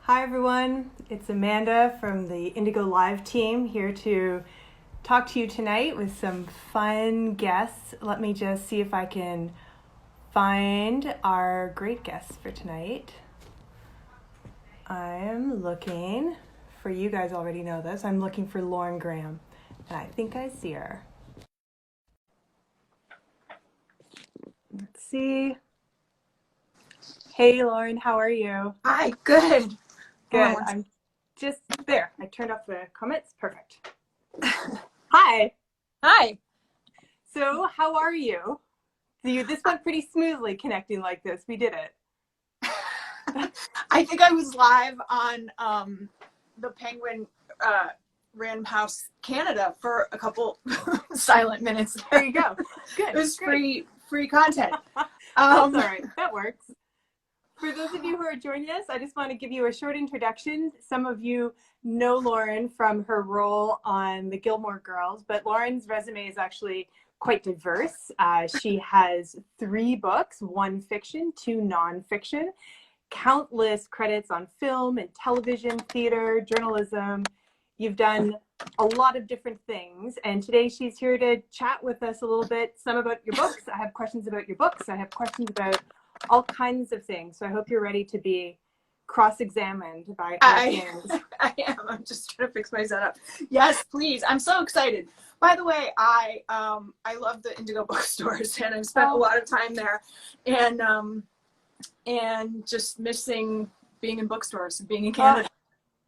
Hi everyone, it's Amanda from the Índigo Live team here to talk to you tonight with some fun guests. Let me just see if I can find our great guests for tonight. I'm looking for, you guys already know this, I'm looking for Lauren Graham, and I think I see her. Let's see. Hey Lauren, how are you? Hi, good. Good. I'm just there. I turned off the comments. Perfect. Hi. Hi. So, how are you? This went pretty smoothly connecting like this. We did it. I think I was live on the Penguin Random House Canada for a couple silent minutes. There you go. Good. It was great. free content. That's all right. That works. For those of you who are joining us, I just want to give you a short introduction. Some of you know Lauren from her role on the Gilmore Girls, but Lauren's resume is actually quite diverse. She has 3 books, 1 fiction, 2 nonfiction, countless credits on film and television, theater, journalism. You've done a lot of different things, and today she's here to chat with us a little bit, some about your books. I have questions about your books. I have questions about all kinds of things. So I hope you're ready to be cross-examined by us. I am. I'm just trying to fix my setup. Yes, please. I'm so excited. By the way, I love the Índigo bookstores, and I've spent a lot of time there, and just missing being in bookstores and being in Canada.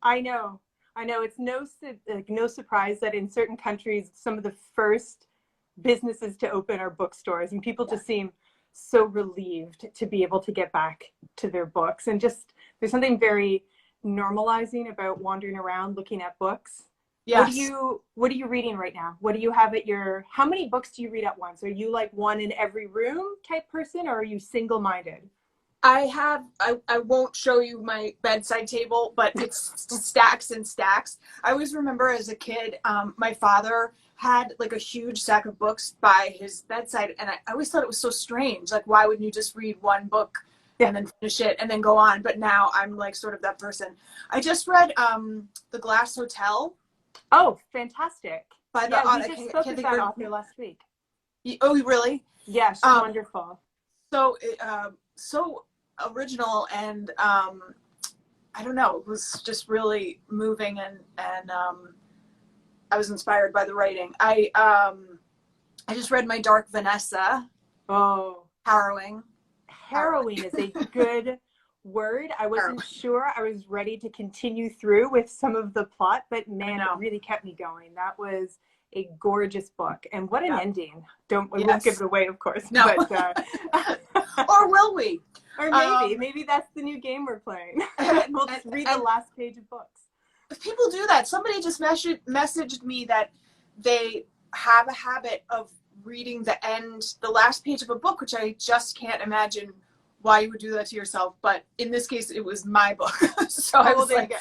I know. It's no surprise that in certain countries, some of the first businesses to open are bookstores, and people just seem so relieved to be able to get back to their books. And just, there's something very normalizing about wandering around looking at books. Yes. What are you reading right now? What do you have at your, how many books do you read at once? Are you like one in every room type person, or are you single-minded? I won't show you my bedside table, but it's stacks and stacks. I always remember as a kid, my father had like a huge stack of books by his bedside, and I always thought it was so strange. Like, why wouldn't you just read one book and then finish it and then go on? But now I'm like sort of that person. I just read The Glass Hotel. Oh, fantastic. By the we just spoke with that author last week. Oh, really? Yeah, she's wonderful. So original, and I don't know, it was just really moving, and I was inspired by the writing. I just read My Dark Vanessa. Oh, Harrowing is a good word. I wasn't sure I was ready to continue through with some of the plot, but man, it really kept me going. That was a gorgeous book, and what an ending. We won't give it away, of course. No. But, or will we? Or maybe that's the new game we're playing. We'll just read the last page of books. If people do that, somebody just messaged me that they have a habit of reading the last page of a book, which I just can't imagine why you would do that to yourself. But in this case, it was my book. So I was like,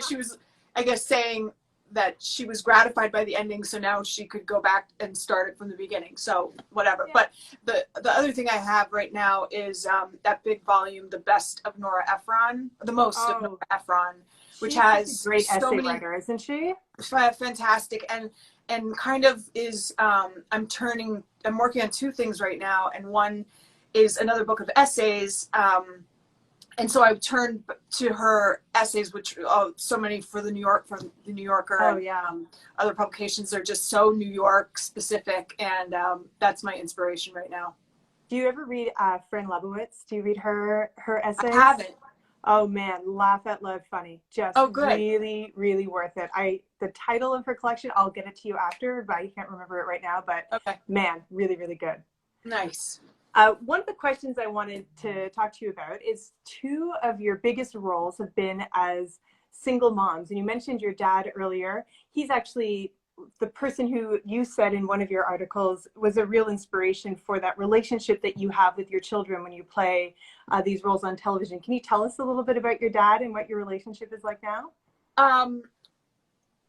she was, I guess, saying that she was gratified by the ending, so now she could go back and start it from the beginning. So whatever. Yeah. But the other thing I have right now is that big volume, The Best of Nora Ephron, The Most of Nora Ephron, which has a great essay writer, isn't she? Fantastic, and kind of is I'm working on 2 things right now, and one is another book of essays. And so I've turned to her essays, which so many from the New Yorker, and other publications are just so New York specific, and that's my inspiration right now. Do you ever read Fran Lebowitz? Do you read her essays? I haven't. Oh man, laugh out loud funny. Just really, really worth it. The title of her collection, I'll get it to you after, but I can't remember it right now. But man, really, really good. Nice. One of the questions I wanted to talk to you about is 2 of your biggest roles have been as single moms. And you mentioned your dad earlier. He's actually the person who you said in one of your articles was a real inspiration for that relationship that you have with your children when you play these roles on television. Can you tell us a little bit about your dad and what your relationship is like now?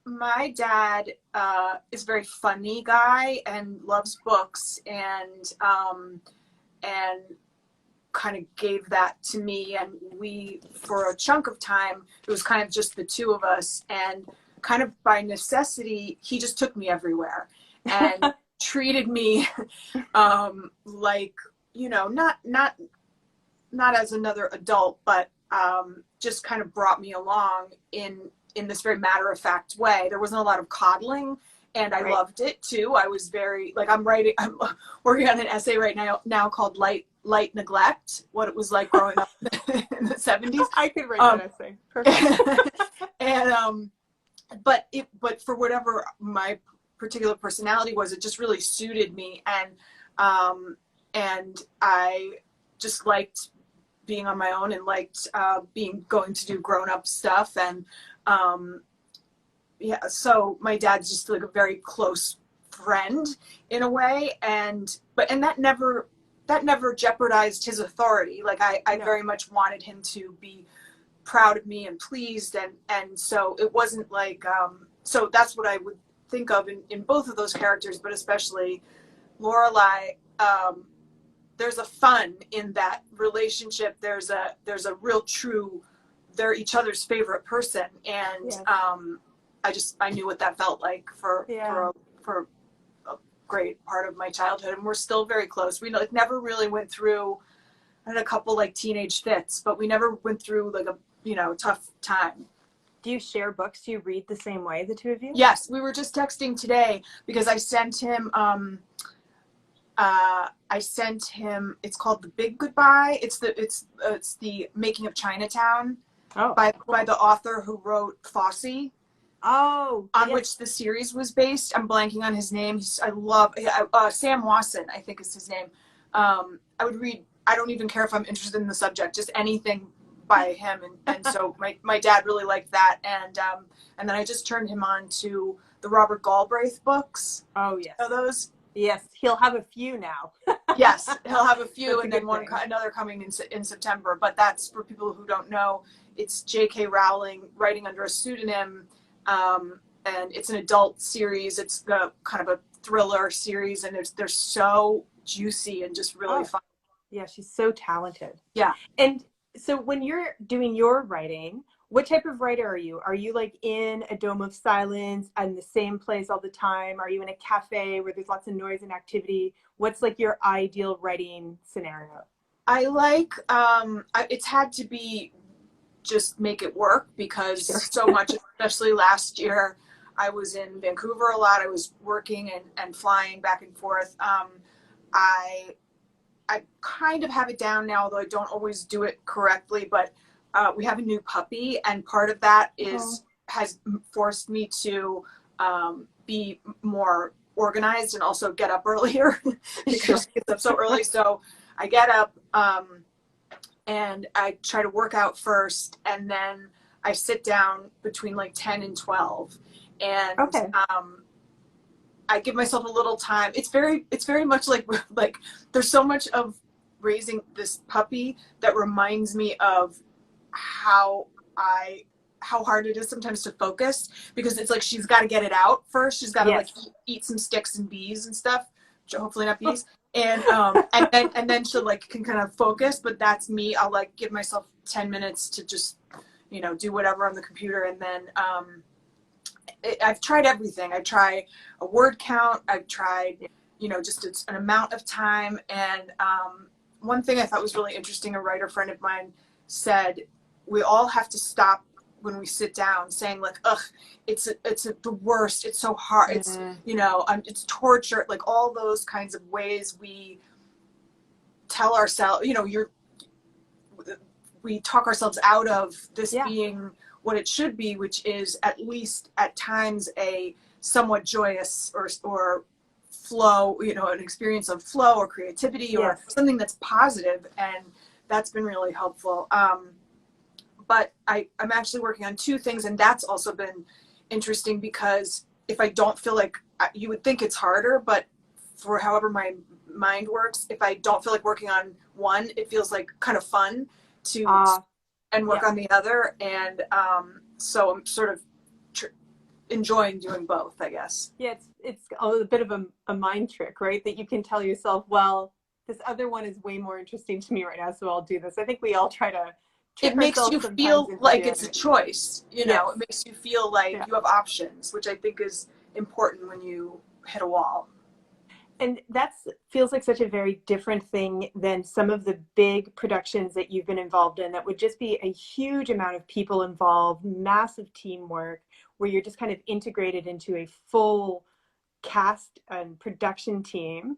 My dad is a very funny guy and loves books, and kind of gave that to me, and we, for a chunk of time, it was kind of just the two of us, and kind of by necessity, he just took me everywhere and treated me like, you know, not as another adult, but just kind of brought me along in this very matter-of-fact way. There wasn't a lot of coddling, and I loved it too. I was very, like, I'm working on an essay right now called Light Neglect, what it was like growing up in the 70s. I could write that essay. Perfect. And but for whatever my particular personality was, it just really suited me, and I just liked being on my own, and liked going to do grown-up stuff, and yeah, so my dad's just like a very close friend in a way, and that never jeopardized his authority. Like I very much wanted him to be proud of me and pleased, and so it wasn't like so that's what I would think of in both of those characters, but especially Lorelai. There's a fun in that relationship. There's a real true, they're each other's favorite person, and I knew what that felt like for a great part of my childhood, and we're still very close. We like never really went through, I had a couple like teenage fits, but we never went through like a, you know, tough time. Do you share books? Do you read the same way, the two of you? Yes, we were just texting today because I sent him it's called The Big Goodbye. It's the Making of Chinatown by the author who wrote Fosse. On which the series was based. I'm blanking on his name. I love Sam Wasson, I think is his name. I would read, I don't even care if I'm interested in the subject, just anything by him, and so my dad really liked that, and then I just turned him on to the Robert Galbraith books. Oh yes. Know those? Yes, he'll have a few now. Yes, he'll have a few, and then another coming in September. But that's for people who don't know. It's J.K. Rowling writing under a pseudonym, and it's an adult series. It's the kind of a thriller series, and they're so juicy and just really fun. Yeah, she's so talented. Yeah. And so when you're doing your writing, what type of writer are you? Are you like in a dome of silence in the same place all the time? Are you in a cafe where there's lots of noise and activity? What's like your ideal writing scenario? I like, it's had to be just make it work, because so much, especially last year, I was in Vancouver a lot. I was working and flying back and forth. I kind of have it down now, although I don't always do it correctly, but we have a new puppy, and part of that has forced me to be more organized and also get up earlier because she gets up so early. So I get up and I try to work out first, and then I sit down between like 10 and 12, and I give myself a little time. It's very much like there's so much of raising this puppy that reminds me of how hard it is sometimes to focus, because it's like she's got to get it out first. She's got to like eat some sticks and bees and stuff, hopefully not bees, and then she'll like can kind of focus. But that's me. I'll like give myself 10 minutes to just, you know, do whatever on the computer, and then I've tried everything. I try a word count. I've tried, you know, just an amount of time. And one thing I thought was really interesting, a writer friend of mine said, we all have to stop when we sit down saying like, ugh, it's the worst. It's so hard. It's, you know, it's torture. Like all those kinds of ways we tell ourselves, you know, we talk ourselves out of this being what it should be, which is at least at times a somewhat joyous or flow, you know, an experience of flow or creativity or something that's positive, and that's been really helpful. But I'm actually working on two things, and that's also been interesting, because if I don't feel like, you would think it's harder, but for however my mind works, if I don't feel like working on one, it feels like kind of fun to and work on the other, and so I'm sort of enjoying doing both, I guess. Yeah, it's a bit of a mind trick, right? That you can tell yourself, well, this other one is way more interesting to me right now, so I'll do this. I think we all try to trick it makes you ourselves feel sometimes like into it's a choice, you know. Yes. It makes you feel like Yeah. you have options, which I think is important when you hit a wall. And that feels like such a very different thing than some of the big productions that you've been involved in that would just be a huge amount of people involved, massive teamwork, where you're just kind of integrated into a full cast and production team.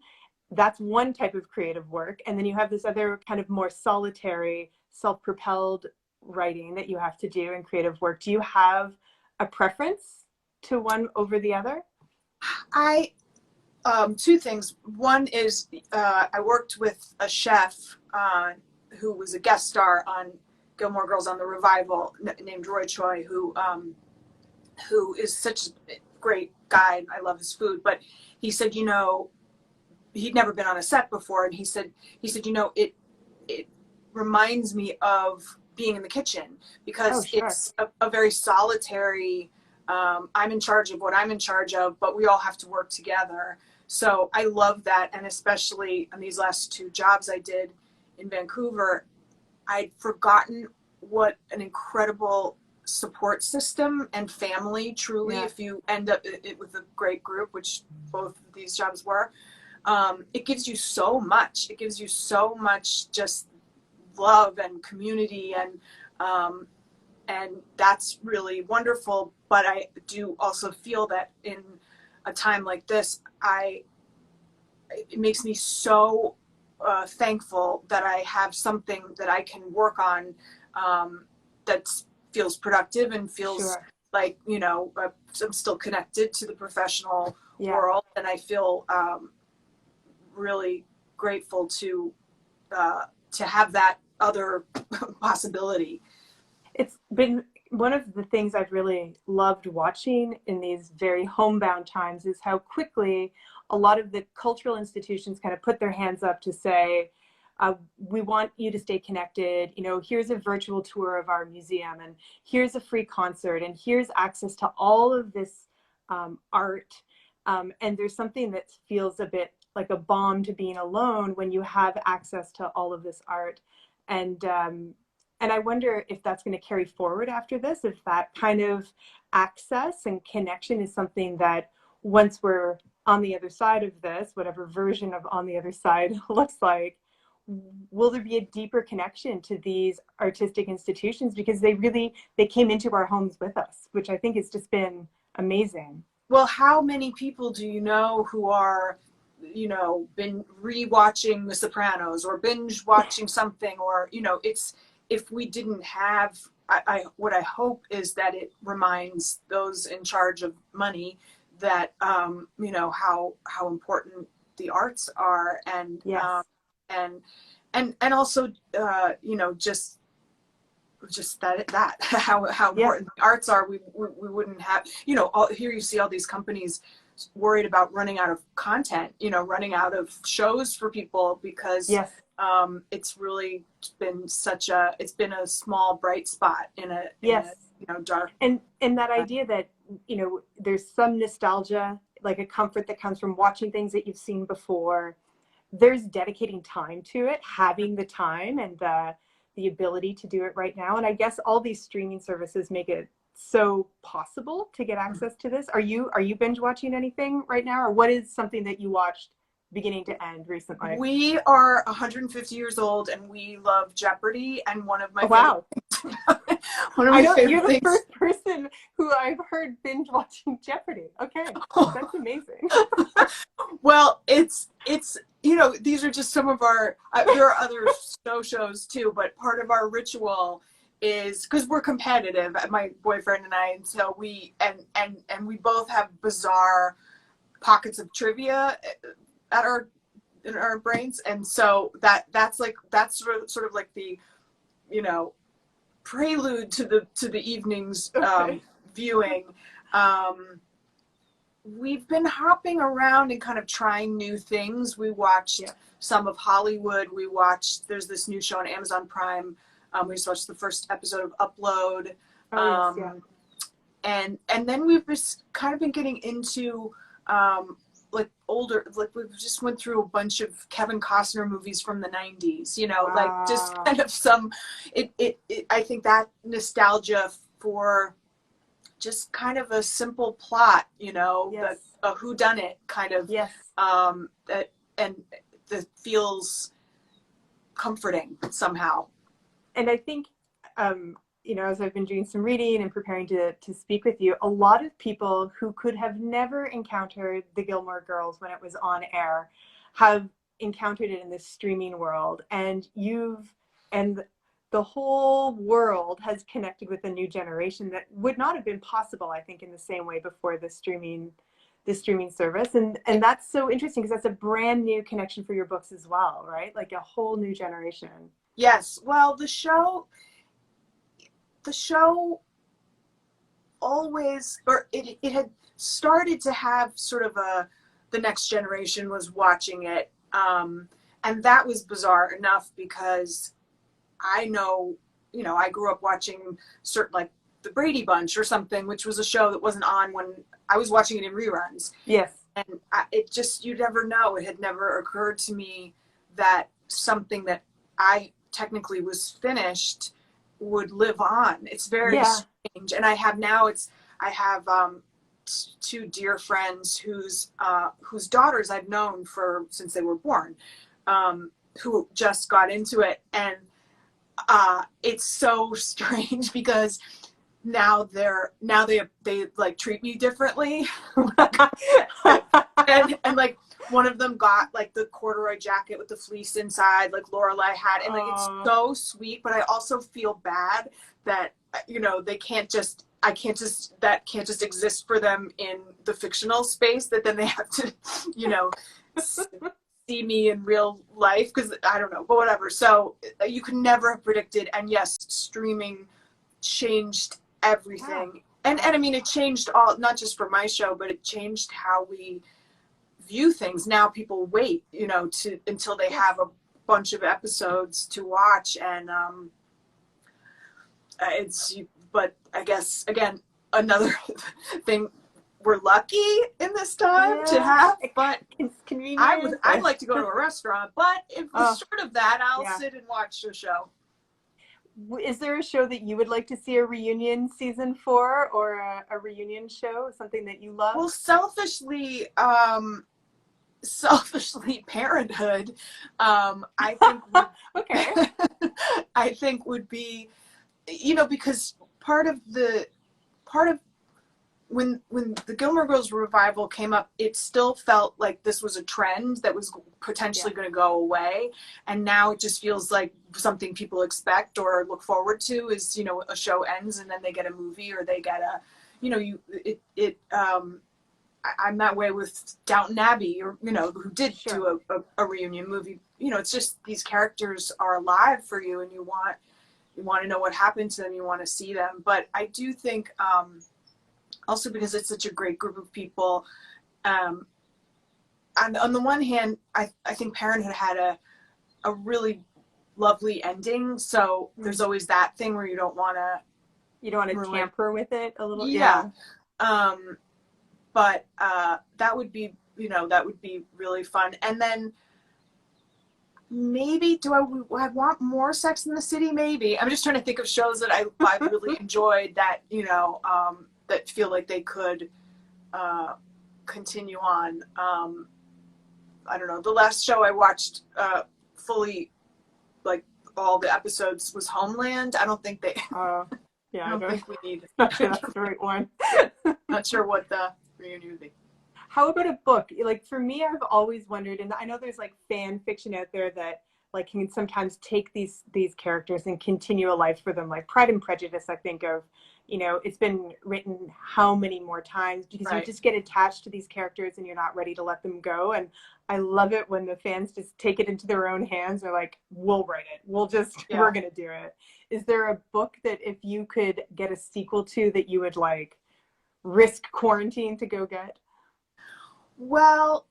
That's one type of creative work. And then you have this other kind of more solitary, self-propelled writing that you have to do in creative work. Do you have a preference to one over the other? I two things. One is I worked with a chef who was a guest star on Gilmore Girls on the revival, named Roy Choi, who is such a great guy. I love his food, but he said, you know, he'd never been on a set before, and he said, you know, it reminds me of being in the kitchen because it's a very solitary. I'm in charge of what I'm in charge of, but we all have to work together. So I love that. And especially on these last 2 jobs I did in Vancouver, I'd forgotten what an incredible support system and family, truly, if you end up with a great group, which both of these jobs were, it gives you so much. It gives you so much just love and community, and that's really wonderful. But I do also feel that in a time like this, it makes me so thankful that I have something that I can work on that feels productive and feels like, you know, I'm still connected to the professional world, and I feel really grateful to have that other possibility. It's been one of the things I've really loved watching in these very homebound times is how quickly a lot of the cultural institutions kind of put their hands up to say, we want you to stay connected. You know, here's a virtual tour of our museum, and here's a free concert, and here's access to all of this art. And there's something that feels a bit like a balm to being alone when you have access to all of this art. And I wonder if that's going to carry forward after this, if that kind of access and connection is something that once we're on the other side of this, whatever version of on the other side looks like, will there be a deeper connection to these artistic institutions because they came into our homes with us, which I think has just been amazing. Well, how many people do you know who are, you know, been rewatching The Sopranos or binge watching something, or, you know, if we didn't have, what I hope is that it reminds those in charge of money that, you know, how important the arts are, and and also, you know, just that how important the arts are. We wouldn't have, you know, here you see all these companies worried about running out of content, you know, running out of shows for people because it's really been it's been a small bright spot in a you know, dark. And that idea that, you know, there's some nostalgia, like a comfort that comes from watching things that you've seen before. There's dedicating time to it, having the time and the ability to do it right now. And I guess all these streaming services make it so possible to get access to this. Are you binge watching anything right now, or what is something that you watched beginning to end recently? We are 150 years old and we love Jeopardy, and one of my you're the first person who I've heard binge watching Jeopardy. Okay, that's amazing. Well, it's you know, these are just some of our there are other shows too, but part of our ritual is because we're competitive, my boyfriend and I, and so we we both have bizarre pockets of trivia in our brains, and so that's sort of like the, you know, prelude to the evening's viewing. We've been hopping around and kind of trying new things. We watched some of Hollywood. There's this new show on Amazon Prime. We just watched the first episode of Upload. And then we've just kind of been getting into like older, like we just went through a bunch of Kevin Costner movies from the 90s, you know, like just kind of some, I think that nostalgia for just kind of a simple plot, you know, Yes. a whodunit kind of, Yes. that feels comforting somehow. And I think, you know, as I've been doing some reading and preparing to speak with you, a lot of people who could have never encountered the Gilmore Girls when it was on air have encountered it in this streaming world. And the whole world has connected with a new generation that would not have been possible, I think, in the same way before the streaming service. And that's so interesting because that's a brand new connection for your books as well, right? Like a whole new generation. Yes. Well, the show always, or it had started to have sort of the next generation was watching it. And that was bizarre enough because I know, you know, I grew up watching certain, like the Brady Bunch or something, which was a show that wasn't on when I was watching it in reruns. Yes. And it just, you never know. It had never occurred to me that something that I technically was finished would live on. It's very strange. And I have two dear friends whose daughters I've known since they were born, who just got into it. And it's so strange because now they like treat me differently. and like one of them got like the corduroy jacket with the fleece inside, like Lorelai had, and like it's so sweet. But I also feel bad that, you know, that can't just exist for them in the fictional space, that then they have to, you know, see me in real life, because I don't know, but whatever. So you could never have predicted. And yes, streaming changed everything. And I mean, it changed all, not just for my show, but it changed how we view things. Now people wait, you know, until they have a bunch of episodes to watch. And but I guess, again, another thing we're lucky in this time to have, but I'd like to go to a restaurant, but if it's short of that, I'll sit and watch the show. Is there a show that you would like to see a reunion season for, or a reunion show, something that you love? Well, selfishly, Parenthood, I think would, I think would be, you know, because part of when the Gilmore Girls revival came up, it still felt like this was a trend that was potentially going to go away. And now it just feels like something people expect or look forward to is, you know, a show ends and then they get a movie, or they get a, you know, I'm that way with Downton Abbey, or, you know, who did do a reunion movie. You know, it's just, these characters are alive for you, and you want to know what happened to them. You want to see them. But I do think, also because it's such a great group of people, on the one hand, I think Parenthood had a really lovely ending. So there's always that thing where you don't want to tamper with it a little. Yeah. But that would be, you know, that would be really fun. And then maybe, do I want more Sex in the City? Maybe. I'm just trying to think of shows that I really enjoyed that, you know, that feel like they could continue on. I don't know. The last show I watched fully, like all the episodes, was Homeland. I don't think they. I don't think we need. That's the right one. Not sure what the reunion would be. How about a book? Like, for me, I've always wondered, and I know there's like fan fiction out there that like can sometimes take these characters and continue a life for them. Like Pride and Prejudice, I think of, you know, it's been written how many more times, because you just get attached to these characters and you're not ready to let them go. And I love it when the fans just take it into their own hands. They're like, we'll write it. We're going to do it. Is there a book that if you could get a sequel to, that you would like risk quarantine to go get? Well,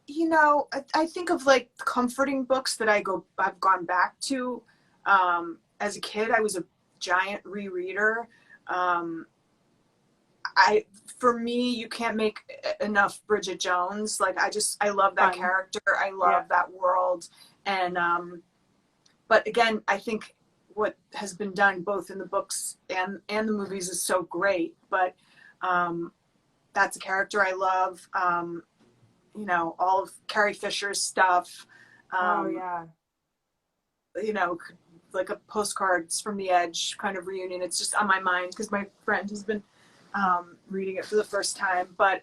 you know, I think of like comforting books that I've gone back to. As a kid, I was a giant rereader. for me, you can't make enough Bridget Jones. Like, I love that character. I love that world. And, but again, I think what has been done both in the books and the movies is so great. But that's a character I love. You know, all of Carrie Fisher's stuff. You know, like a Postcards from the Edge kind of reunion. It's just on my mind because my friend has been reading it for the first time. But,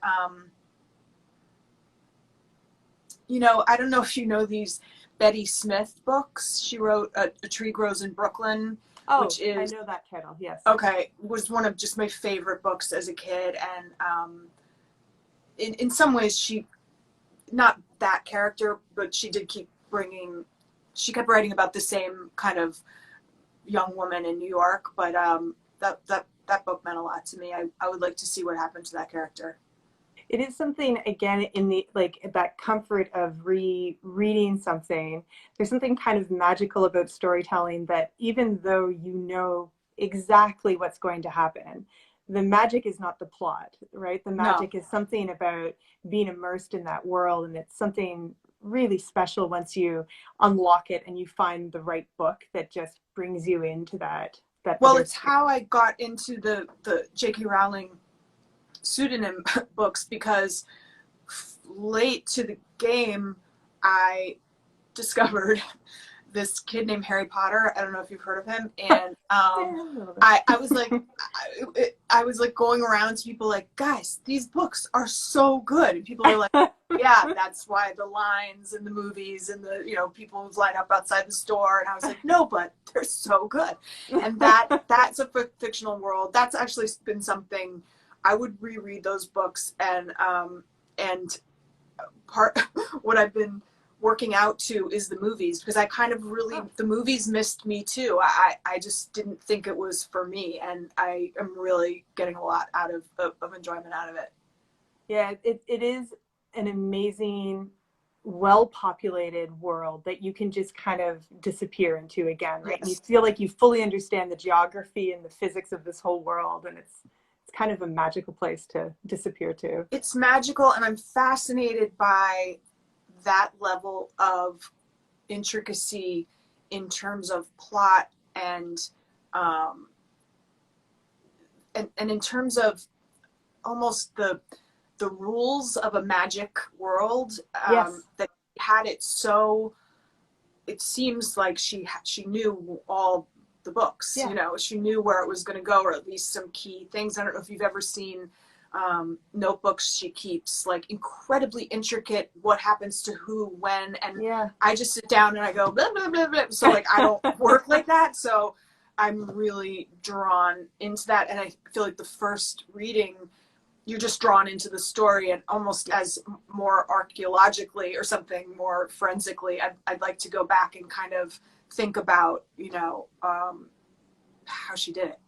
you know, I don't know if you know these Betty Smith books. She wrote A Tree Grows in Brooklyn. Which is, I know that title, yes. Okay, was one of just my favorite books as a kid. And in some ways, she, not that character, but she did keep she kept writing about the same kind of young woman in New York. But that book meant a lot to me. I would like to see what happened to that character. It is something, again, in the, like, that comfort of rereading something. There's something kind of magical about storytelling that even though you know exactly what's going to happen, the magic is not the plot, right? The magic is something about being immersed in that world, and it's something really special once you unlock it and you find the right book that just brings you into that. Well, it's how I got into the J.K. Rowling pseudonym books, because late to the game, I discovered this kid named Harry Potter. I don't know if you've heard of him. And I was like, I was like going around to people like, guys, these books are so good. And people are like, yeah, that's why the lines in the movies and the, you know, people line up outside the store. And I was like, no, but they're so good. And that's a fictional world. That's actually been something I would reread those books. And part what I've been working out to is the movies, because I kind of really, the movies missed me too. I just didn't think it was for me, and I am really getting a lot out of enjoyment out of it. Yeah, it is an amazing, well-populated world that you can just kind of disappear into again, right? Yes. And you feel like you fully understand the geography and the physics of this whole world, and it's kind of a magical place to disappear to. It's magical, and I'm fascinated by that level of intricacy in terms of plot and in terms of almost the rules of a magic world. Yes. That had it so, it seems like she knew all the books. Yeah. You know, she knew where it was going to go, or at least some key things. I don't know if you've ever seen notebooks she keeps, like incredibly intricate, what happens to who, when, and yeah. I just sit down and I go blah, blah, blah, blah. So like I don't work like that, so I'm really drawn into that. And I feel like the first reading, you're just drawn into the story, and almost as more archaeologically or something more forensically, I'd like to go back and kind of think about, you know, how she did it.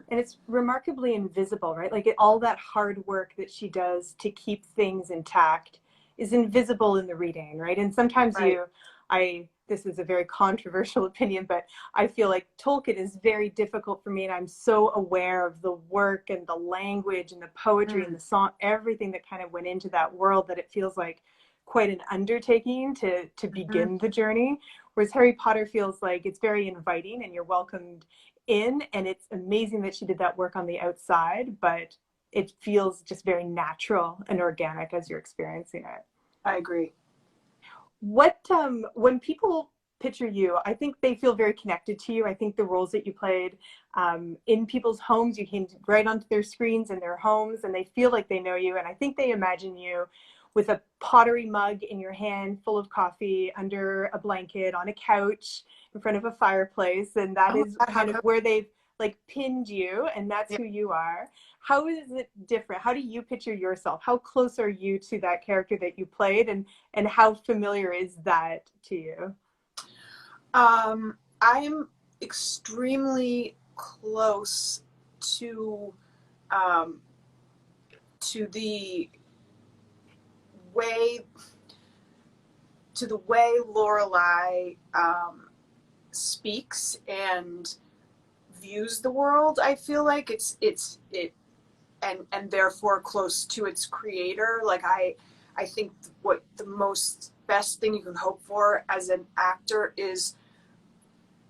And it's remarkably invisible, right? Like all that hard work that she does to keep things intact is invisible in the reading, right? And sometimes this is a very controversial opinion, but I feel like Tolkien is very difficult for me, and I'm so aware of the work and the language and the poetry and the song, everything that kind of went into that world, that it feels like quite an undertaking to begin the journey. Whereas Harry Potter feels like it's very inviting and you're welcomed in, and it's amazing that she did that work on the outside, but it feels just very natural and organic as you're experiencing it. I agree. What when people picture you, I think they feel very connected to you. I think the roles that you played in people's homes, you came right onto their screens in their homes, and they feel like they know you, and I think they imagine you with a pottery mug in your hand, full of coffee, under a blanket, on a couch, in front of a fireplace, and that is kind of where they've like pinned you, and that's who you are. How is it different? How do you picture yourself? How close are you to that character that you played, and how familiar is that to you? I'm extremely close to the way Lorelai speaks and views the world. I feel like it and therefore close to its creator. Like I think what the most best thing you can hope for as an actor is,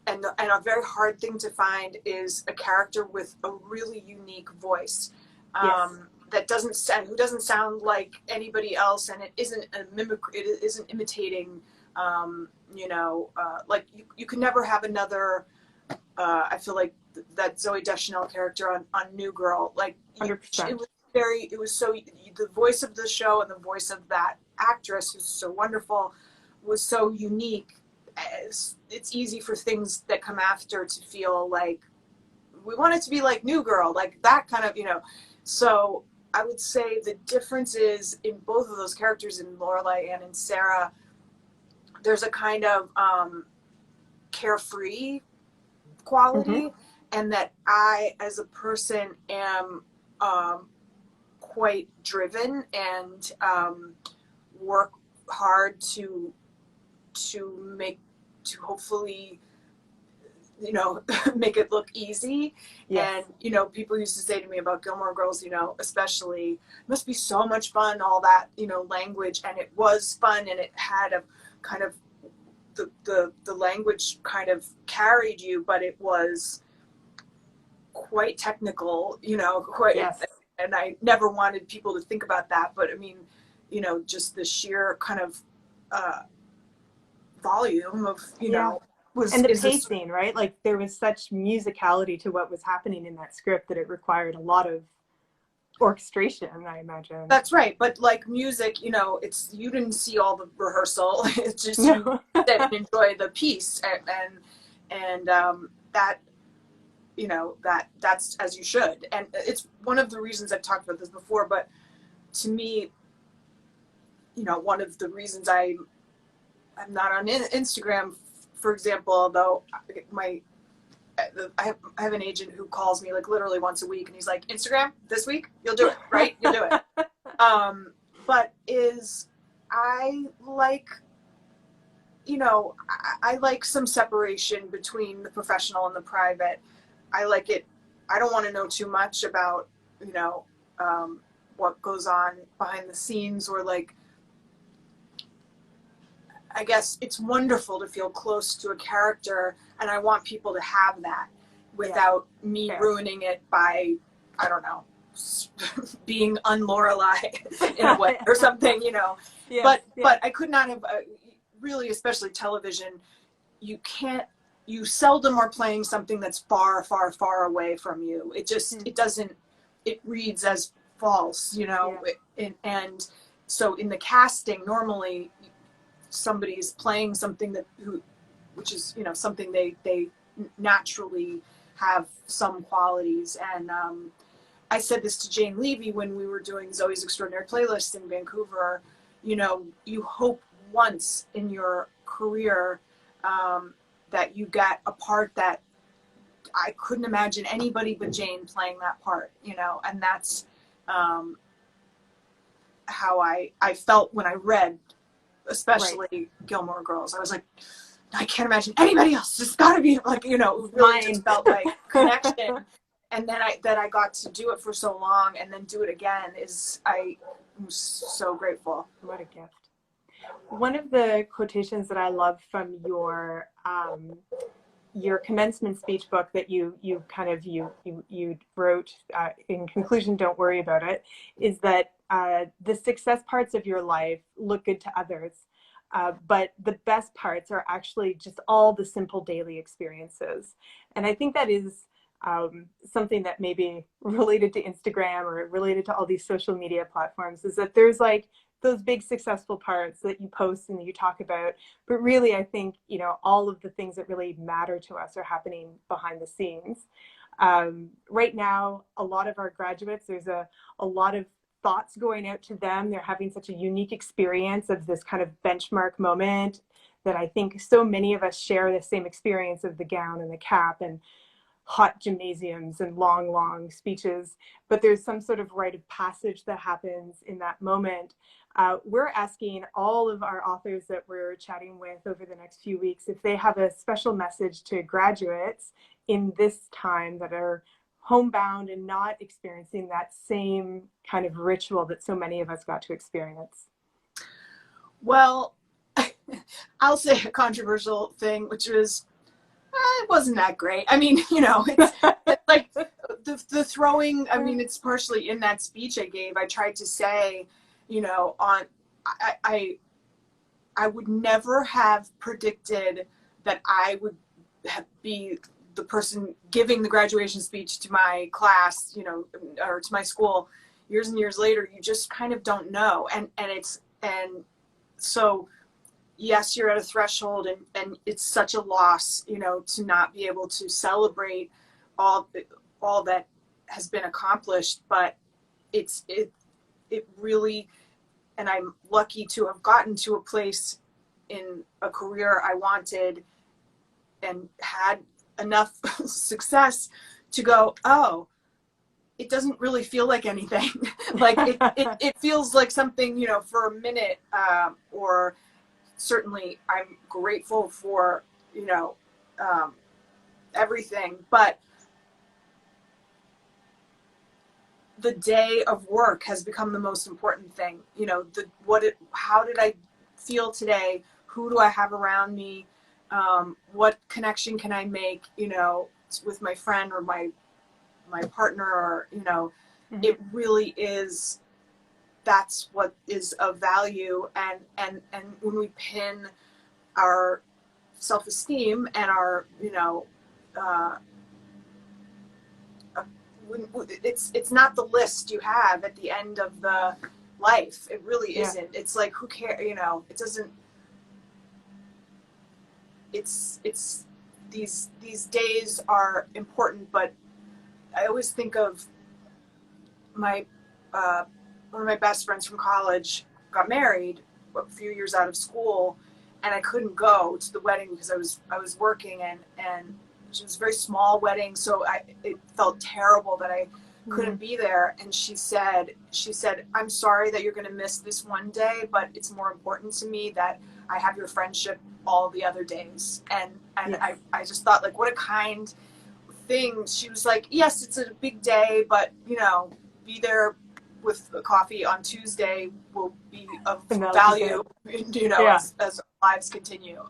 and a very hard thing to find, is a character with a really unique voice. Yes. That doesn't sound, who doesn't sound like anybody else, and it isn't a mimicry, it isn't imitating, like you could never have another, I feel like that Zooey Deschanel character on New Girl, like 100%. it was so, the voice of the show and the voice of that actress who's so wonderful was so unique. It's easy for things that come after to feel like we want it to be like New Girl, like that kind of, so I would say the difference is in both of those characters, in Lorelai and in Sarah, there's a kind of carefree quality, and that I, as a person, am quite driven and work hard to hopefully make it look easy. Yes. And people used to say to me about Gilmore Girls, especially, it must be so much fun, all that language, and it was fun, and it had a kind of the language kind of carried you, but it was quite technical, quite. Yes. And I never wanted people to think about that, but I mean, just the sheer kind of volume of and the pacing, right? Like there was such musicality to what was happening in that script that it required a lot of orchestration, I imagine. That's right. But like music, it's, you didn't see all the rehearsal. It's just you sit and enjoy the piece, and that's as you should. And it's one of the reasons, I've talked about this before, but to me, one of the reasons I'm not on Instagram, for example, although I have an agent who calls me like literally once a week, and he's like, Instagram this week, you'll do it, right? You'll do it. But I like, I like some separation between the professional and the private. I like it. I don't want to know too much about, what goes on behind the scenes, or like, I guess it's wonderful to feel close to a character, and I want people to have that without me ruining it by, I don't know, being un-Lorelai in a way or something, But I could not have, really, especially television, you seldom are playing something that's far, far, far away from you. It just, it reads as false, and so in the casting, normally, somebody's playing something which is something they naturally have some qualities. And I said this to Jane Levy when we were doing Zoe's Extraordinary Playlist in Vancouver. You hope once in your career that you get a part that I couldn't imagine anybody but Jane playing that part, and that's how I felt when I read, especially Gilmore Girls. I was like, I can't imagine anybody else. It's got to be like, really just felt like connection. And then I got to do it for so long and then do it again I'm so grateful. What a gift. One of the quotations that I love from your commencement speech book that you wrote, in conclusion, don't worry about it, is that the success parts of your life look good to others, but the best parts are actually just all the simple daily experiences. And I think that is something that may be related to Instagram or related to all these social media platforms, is that there's like those big successful parts that you post and that you talk about, but really I think all of the things that really matter to us are happening behind the scenes. Right now, a lot of our graduates, there's a lot of thoughts going out to them. They're having such a unique experience of this kind of benchmark moment that I think so many of us share the same experience of the gown and the cap and hot gymnasiums and long speeches, but there's some sort of rite of passage that happens in that moment. We're asking all of our authors that we're chatting with over the next few weeks if they have a special message to graduates in this time that are homebound and not experiencing that same kind of ritual that so many of us got to experience? Well, I'll say a controversial thing, which was, it wasn't that great. I mean, you know, it's like the throwing, I mean, it's partially in that speech I gave. I tried to say, you know, I would never have predicted that I would be the person giving the graduation speech to my class, you know, or to my school years and years later. You just kind of don't know. And so yes, you're at a threshold, and it's such a loss, you know, to not be able to celebrate all that has been accomplished. But it really, and I'm lucky to have gotten to a place in a career I wanted and had enough success to go, oh, it doesn't really feel like anything. Like it feels like something, you know, for a minute, or certainly I'm grateful for, you know, everything, but the day of work has become the most important thing. You know, how did I feel today? Who do I have around me? What connection can I make, you know, with my friend or my partner, or, you know, it really is, that's what is of value. And when we pin our self-esteem and our, you know, it's not the list you have at the end of the life. It really isn't. It's like, who cares, you know, it doesn't, it's these days are important. But I always think of my one of my best friends from college got married a few years out of school, and I couldn't go to the wedding because I was working, and it was a very small wedding, so it felt terrible that I couldn't be there. And she said, I'm sorry that you're going to miss this one day, but it's more important to me that I have your friendship all the other days. And yes. I just thought, like, what a kind thing. She was like, yes, it's a big day, but, you know, be there with a coffee on Tuesday will be of value, you know, as lives continue.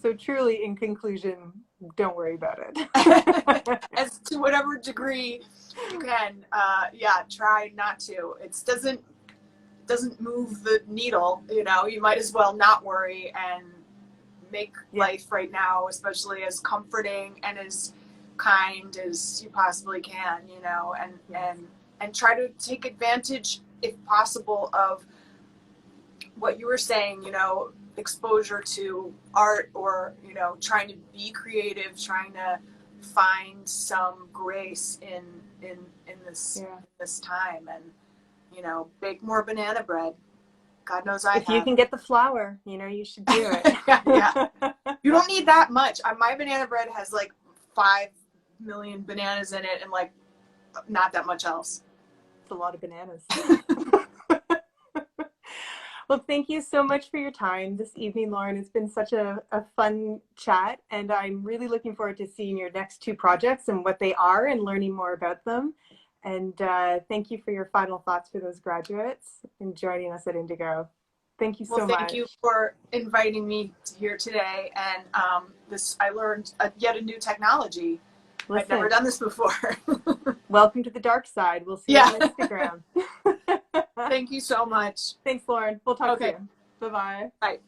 So truly, in conclusion, don't worry about it. As to whatever degree you can, try not to. It doesn't move the needle, you know. You might as well not worry and make life right now, especially, as comforting and as kind as you possibly can, you know, and try to take advantage, if possible, of what you were saying, you know, exposure to art, or, you know, trying to be creative, trying to find some grace in this time, and, you know, bake more banana bread. God knows if you can get the flour, you know, you should do it. Yeah. You don't need that much. My banana bread has like 5 million bananas in it, and like not that much else. It's a lot of bananas. Well, thank you so much for your time this evening, Lauren. It's been such a fun chat, and I'm really looking forward to seeing your next 2 projects and what they are, and learning more about them. And thank you for your final thoughts for those graduates and joining us at Índigo. Thank you so much. Well, thank you for inviting me here today. And I learned yet a new technology. Listen, I've never done this before. Welcome to the dark side. We'll see you on Instagram. Thank you so much. Thanks, Lauren. We'll talk soon. Bye-bye. Bye.